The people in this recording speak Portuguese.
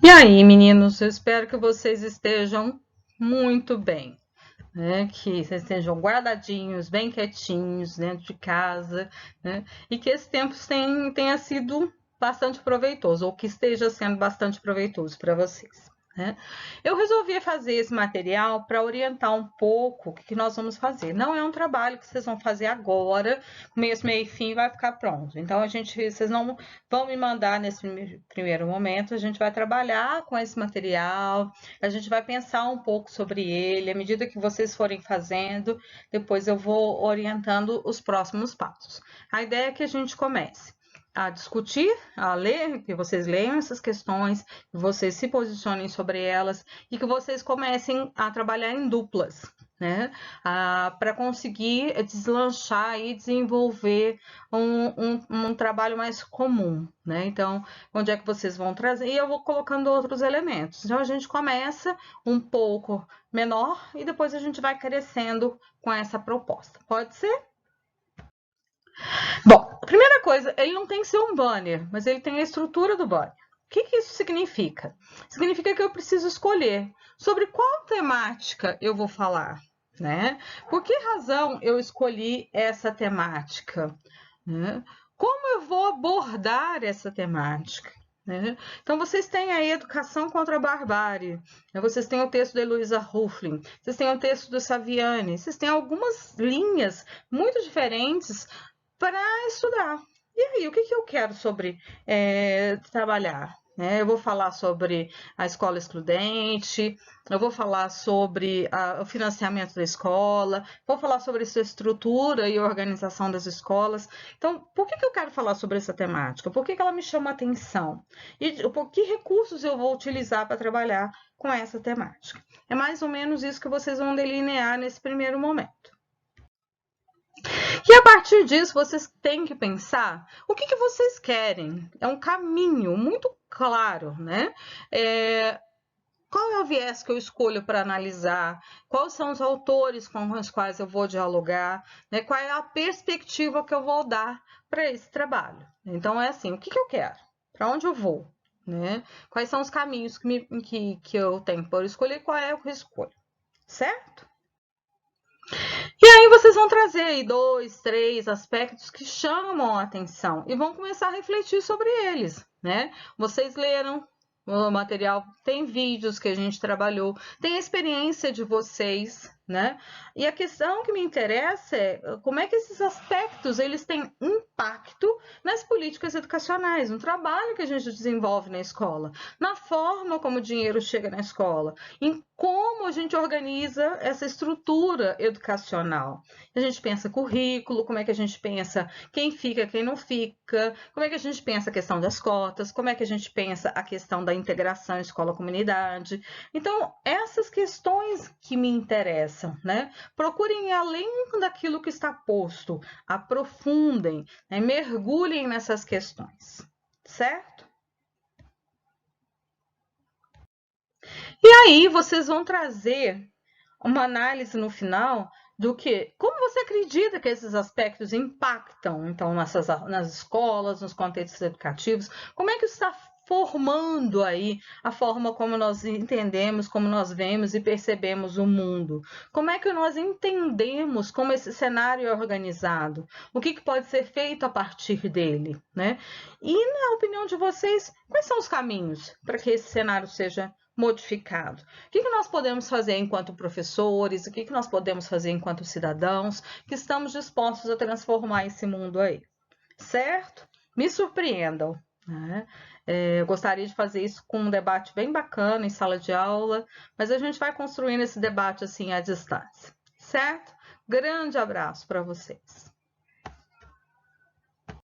E aí, meninos, eu espero que vocês estejam muito bem, né? Que vocês estejam guardadinhos, bem quietinhos dentro de casa, né? E que esse tempo tenha sido bastante proveitoso, ou que esteja sendo bastante proveitoso para vocês, né? Eu resolvi fazer esse material para orientar um pouco o que nós vamos fazer. Não é um trabalho que vocês vão fazer agora, começo, meio e fim vai ficar pronto. Então, vocês não vão me mandar nesse primeiro momento, a gente vai trabalhar com esse material, a gente vai pensar um pouco sobre ele, à medida que vocês forem fazendo, depois eu vou orientando os próximos passos. A ideia é que a gente comece a discutir, a ler, que vocês leiam essas questões, que vocês se posicionem sobre elas e que vocês comecem a trabalhar em duplas, né? Para conseguir deslanchar e desenvolver um trabalho mais comum, né? Então, onde é que vocês vão trazer? E eu vou colocando outros elementos. Então, a gente começa um pouco menor e depois a gente vai crescendo com essa proposta. Pode ser? Bom, a primeira coisa, ele não tem que ser um banner, mas ele tem a estrutura do banner. O que isso significa? Significa que eu preciso escolher sobre qual temática eu vou falar, né? Por que razão eu escolhi essa temática? Né? Como eu vou abordar essa temática? Né? Então, vocês têm a Educação contra a Barbárie, vocês têm o texto da Heloísa Ruffling, vocês têm o texto do Saviani, vocês têm algumas linhas muito diferentes para estudar. E aí, o que eu quero trabalhar? Eu vou falar sobre a escola excludente, eu vou falar sobre o financiamento da escola, vou falar sobre essa estrutura e organização das escolas. Então, por que eu quero falar sobre essa temática? Por que ela me chama a atenção? E por que recursos eu vou utilizar para trabalhar com essa temática? É mais ou menos isso que vocês vão delinear nesse primeiro momento. E a partir disso, vocês têm que pensar o que vocês querem. É um caminho muito claro, né? Qual é o viés que eu escolho para analisar? Quais são os autores com os quais eu vou dialogar? Né? Qual é a perspectiva que eu vou dar para esse trabalho? Então, é assim, o que eu quero? Para onde eu vou? Né? Quais são os caminhos que eu tenho por escolher? Qual é o que eu escolho? Certo? E aí vocês vão trazer aí 2, 3 aspectos que chamam a atenção e vão começar a refletir sobre eles, né? Vocês leram o material, tem vídeos que a gente trabalhou, tem a experiência de vocês, né? E a questão que me interessa é como é que esses aspectos eles têm impacto nas políticas educacionais, no trabalho que a gente desenvolve na escola, na forma como o dinheiro chega na escola, em como a gente organiza essa estrutura educacional. A gente pensa currículo, como é que a gente pensa quem fica, quem não fica, como é que a gente pensa a questão das cotas, como é que a gente pensa a questão da integração escola-comunidade. Então, essas questões que me interessam, né? Procurem ir além daquilo que está posto, aprofundem, né? Mergulhem nessas questões, certo? E aí vocês vão trazer uma análise no final do que, como você acredita que esses aspectos impactam, então, nas escolas, nos contextos educativos, como é que isso está formando aí a forma como nós entendemos, como nós vemos e percebemos o mundo? Como é que nós entendemos como esse cenário é organizado? O que pode ser feito a partir dele, né? E, na opinião de vocês, quais são os caminhos para que esse cenário seja modificado? O que nós podemos fazer enquanto professores? O que nós podemos fazer enquanto cidadãos que estamos dispostos a transformar esse mundo aí? Certo? Me surpreendam, né? Eu gostaria de fazer isso com um debate bem bacana em sala de aula, mas a gente vai construindo esse debate assim à distância, certo? Grande abraço para vocês.